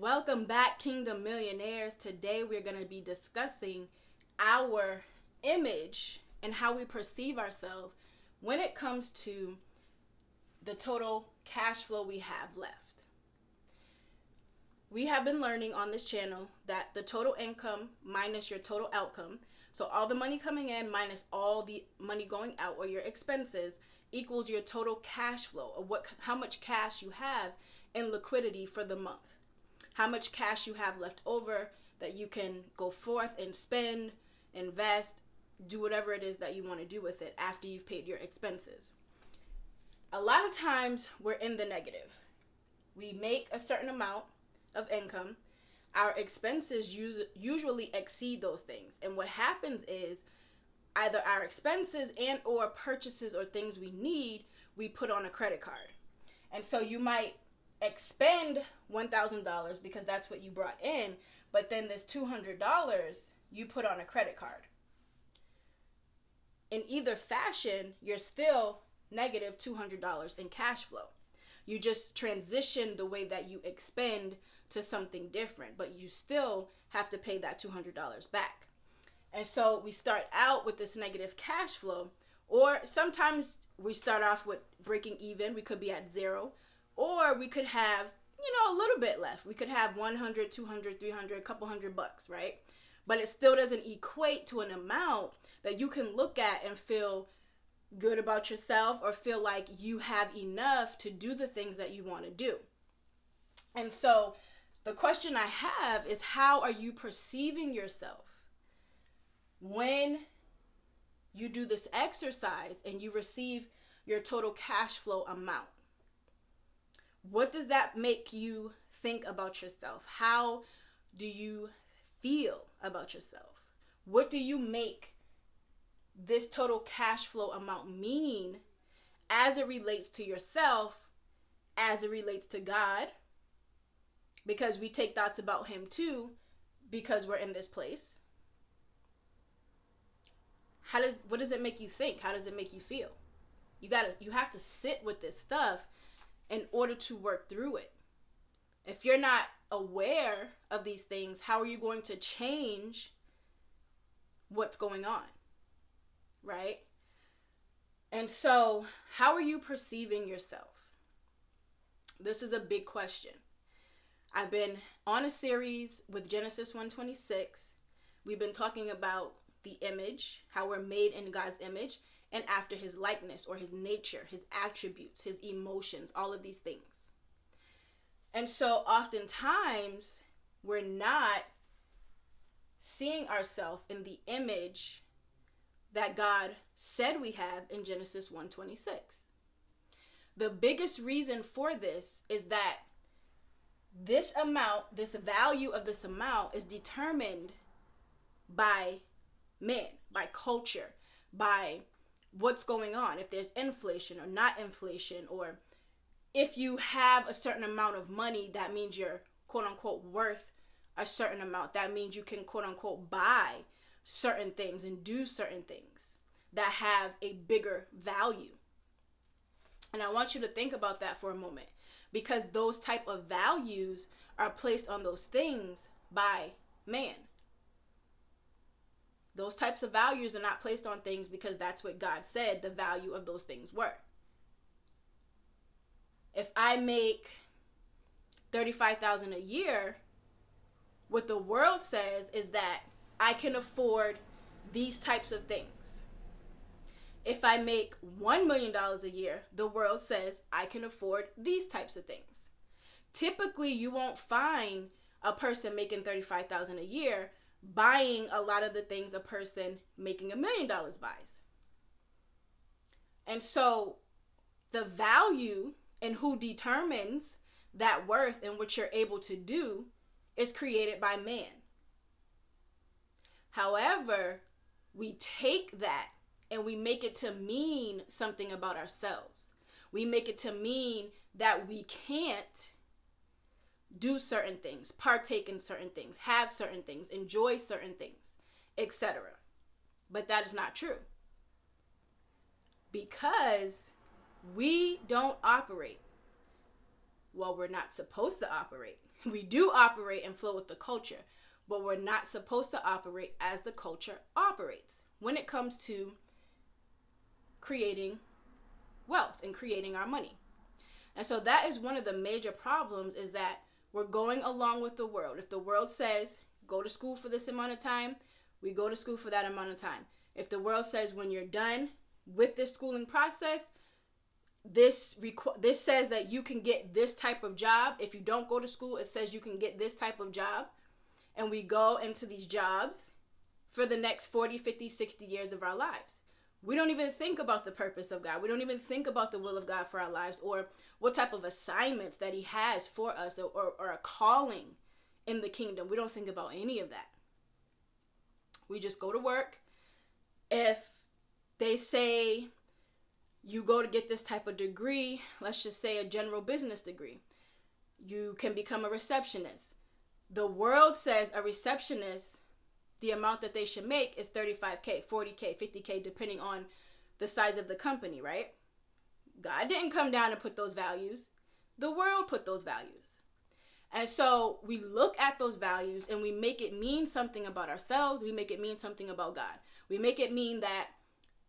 Welcome back, Kingdom Millionaires. Today we're going to be discussing our image and how we perceive ourselves when it comes to the total cash flow we have left. We have been learning on this channel that the total income minus your total outcome, so all the money coming in minus all the money going out or your expenses, equals your total cash flow, or how much cash you have in liquidity for the month. How much cash you have left over that you can go forth and spend, invest, do whatever it is that you want to do with it after you've paid your expenses. A lot of times we're in the negative. We make a certain amount of income. Our expenses usually exceed those things. And what happens is either our expenses and or purchases or things we need, we put on a credit card. And so you might expend $1,000 because that's what you brought in, but then this $200 you put on a credit card. In either fashion, you're still negative $200 in cash flow. You just transition the way that you expend to something different, but you still have to pay that $200 back. And so we start out with this negative cash flow, or sometimes we start off with breaking even. We could be at zero. Or we could have, a little bit left. We could have 100, 200, 300, a couple $100, right? But it still doesn't equate to an amount that you can look at and feel good about yourself or feel like you have enough to do the things that you want to do. And so the question I have is, how are you perceiving yourself when you do this exercise and you receive your total cash flow amount? What does that make you think about yourself? How do you feel about yourself? What do you make this total cash flow amount mean as it relates to yourself, as it relates to God? Because we take thoughts about Him too, because we're in this place. What does it make you think? How does it make you feel? You have to sit with this stuff in order to work through it. If you're not aware of these things, how are you going to change what's going on? Right? And so, how are you perceiving yourself? This is a big question. I've been on a series with Genesis 1:26. We've been talking about the image, how we're made in God's image and after His likeness, or His nature, His attributes, His emotions, all of these things. And so oftentimes we're not seeing ourselves in the image that God said we have in Genesis 1:26. The biggest reason for this is that this amount, this value of this amount, is determined by man, by culture, by what's going on, if there's inflation or not inflation, or if you have a certain amount of money, that means you're quote unquote worth a certain amount. That means you can quote unquote buy certain things and do certain things that have a bigger value. And I want you to think about that for a moment, because those type of values are placed on those things by man. Those types of values are not placed on things because that's what God said the value of those things were. If I make $35,000 a year, what the world says is that I can afford these types of things. If I make $1 million a year, the world says I can afford these types of things. Typically, you won't find a person making $35,000 a year buying a lot of the things a person making $1 million buys. And so the value and who determines that worth and what you're able to do is created by man. However, we take that and we make it to mean something about ourselves. We make it to mean that we can't do certain things, partake in certain things, have certain things, enjoy certain things, etc. But that is not true. Because we don't operate Well, we're not supposed to operate. We do operate and flow with the culture, but we're not supposed to operate as the culture operates when it comes to creating wealth and creating our money. And so that is one of the major problems, is that we're going along with the world. If the world says, go to school for this amount of time, we go to school for that amount of time. If the world says, when you're done with this schooling process, this says that you can get this type of job. If you don't go to school, it says you can get this type of job. And we go into these jobs for the next 40, 50, 60 years of our lives. We don't even think about the purpose of God. We don't even think about the will of God for our lives, or what type of assignments that he has for us, or a calling in the kingdom. We don't think about any of that. We just go to work. If they say you go to get this type of degree, let's just say a general business degree, you can become a receptionist. The world says a receptionist, the amount that they should make is $35K, $40K, $50K, depending on the size of the company, right? God didn't come down and put those values. The world put those values. And so we look at those values and we make it mean something about ourselves. We make it mean something about God. We make it mean that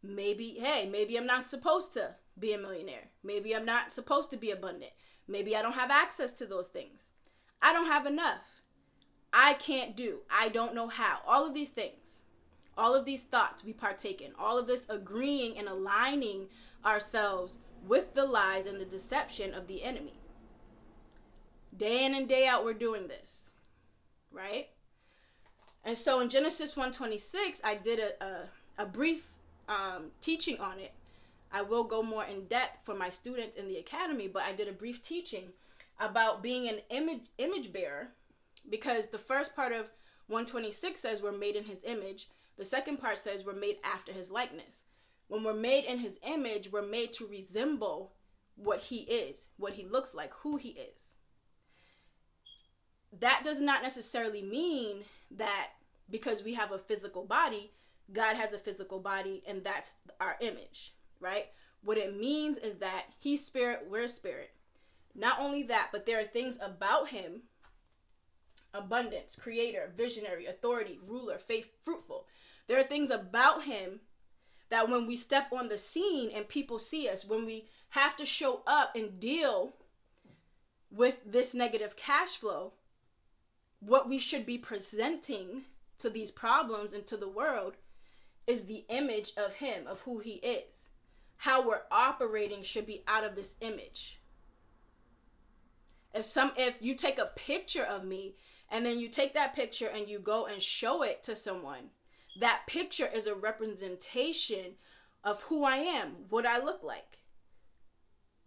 maybe I'm not supposed to be a millionaire. Maybe I'm not supposed to be abundant. Maybe I don't have access to those things. I don't have enough. I can't do. I don't know how. All of these things, all of these thoughts we partake in, all of this agreeing and aligning ourselves with the lies and the deception of the enemy. Day in and day out, we're doing this, right? And so in Genesis 1:26, I did a brief teaching on it. I will go more in depth for my students in the academy, but I did a brief teaching about being an image bearer, because the first part of 126 says we're made in his image. The second part says we're made after his likeness. When we're made in his image, we're made to resemble what he is, what he looks like, who he is. That does not necessarily mean that because we have a physical body, God has a physical body and that's our image, right? What it means is that he's spirit, we're spirit. Not only that, but there are things about him: abundance, creator, visionary, authority, ruler, faith, fruitful. There are things about him that when we step on the scene and people see us, when we have to show up and deal with this negative cash flow, what we should be presenting to these problems and to the world is the image of him, of who he is. How we're operating should be out of this image. If you take a picture of me and then you take that picture and you go and show it to someone, that picture is a representation of who I am, what I look like,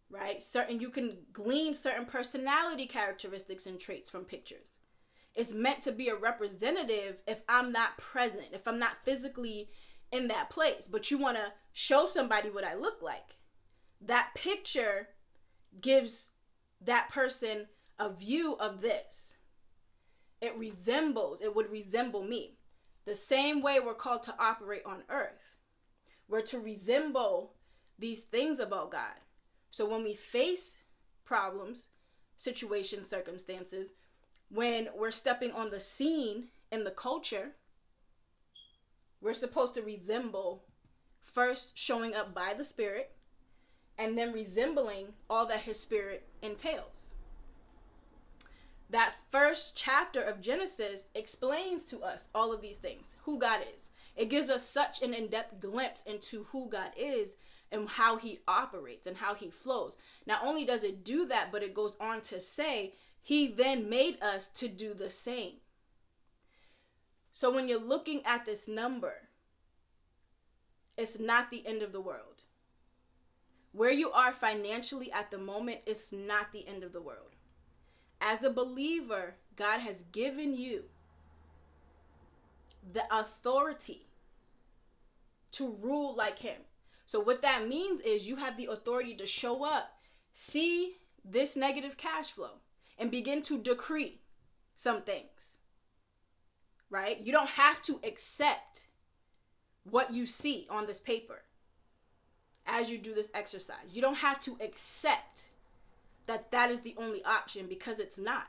right? You can glean certain personality characteristics and traits from pictures. It's meant to be a representative if I'm not present, if I'm not physically in that place, but you want to show somebody what I look like. That picture gives that person a view of this. It would resemble me. The same way we're called to operate on earth. We're to resemble these things about God. So when we face problems, situations, circumstances, when we're stepping on the scene in the culture, we're supposed to resemble, first showing up by the Spirit, and then resembling all that his Spirit entails. That first chapter of Genesis explains to us all of these things, who God is. It gives us such an in-depth glimpse into who God is and how he operates and how he flows. Not only does it do that, but it goes on to say he then made us to do the same. So when you're looking at this number, it's not the end of the world. Where you are financially at the moment is not the end of the world. As a believer, God has given you the authority to rule like him. So what that means is you have the authority to show up, see this negative cash flow, and begin to decree some things, right? You don't have to accept what you see on this paper as you do this exercise. You don't have to accept that is the only option, because it's not.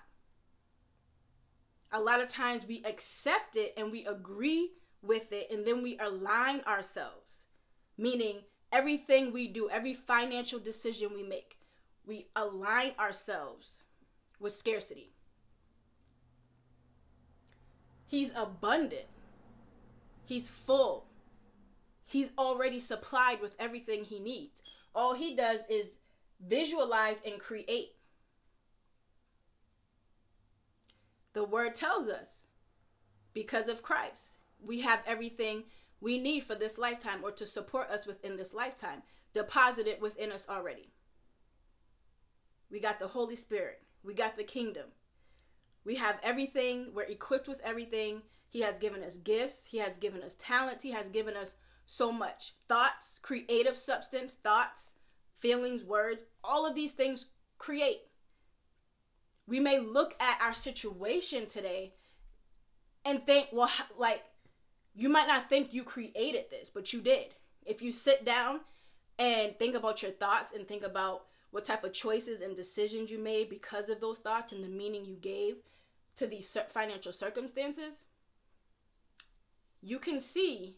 A lot of times we accept it and we agree with it, and then we align ourselves, meaning everything we do, every financial decision we make, we align ourselves with scarcity. He's abundant. He's full. He's already supplied with everything he needs. All he does is visualize and create. The word tells us, because of Christ, we have everything we need for this lifetime, or to support us within this lifetime, deposited within us already. We got the Holy Spirit. We got the kingdom. We have everything. We're equipped with everything. He has given us gifts. He has given us talents. He has given us so much. Thoughts, creative substance, thoughts, feelings, words, all of these things create. We may look at our situation today and think, well, like, you might not think you created this, but you did. If you sit down and think about your thoughts and think about what type of choices and decisions you made because of those thoughts and the meaning you gave to these financial circumstances, you can see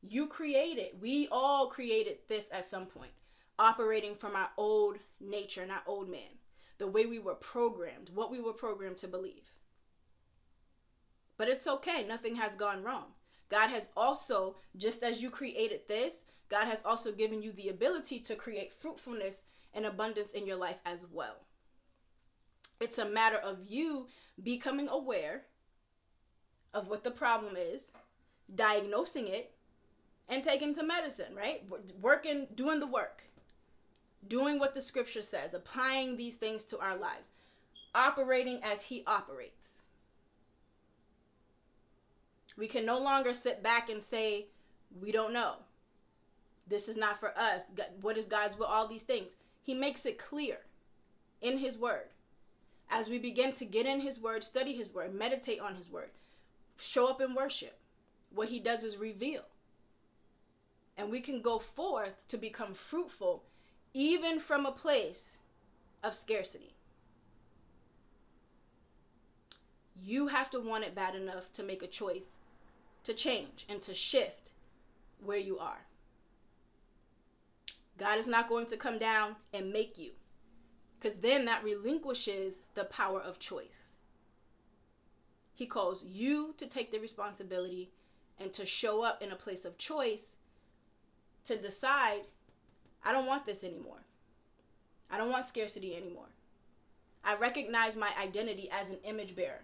you created. We all created this at some point, operating from our old nature and our old man, the way we were programmed, what we were programmed to believe. But it's okay. Nothing has gone wrong. God has also, just as you created this, God has also given you the ability to create fruitfulness and abundance in your life as well. It's a matter of you becoming aware of what the problem is, diagnosing it, and taking some medicine, right? Working, doing the work, doing what the scripture says, applying these things to our lives, operating as he operates. We can no longer sit back and say, we don't know. This is not for us. What is God's will? All these things. He makes it clear in his word. As we begin to get in his word, study his word, meditate on his word, show up in worship, what he does is reveal. And we can go forth to become fruitful, even from a place of scarcity. You have to want it bad enough to make a choice to change and to shift where you are. God is not going to come down and make you, because then that relinquishes the power of choice. He calls you to take the responsibility and to show up in a place of choice, to decide, I don't want this anymore. I don't want scarcity anymore. I recognize my identity as an image bearer.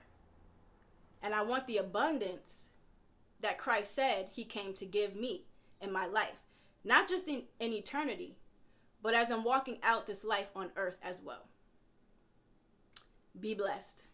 And I want the abundance that Christ said he came to give me in my life. Not just in eternity, but as I'm walking out this life on earth as well. Be blessed.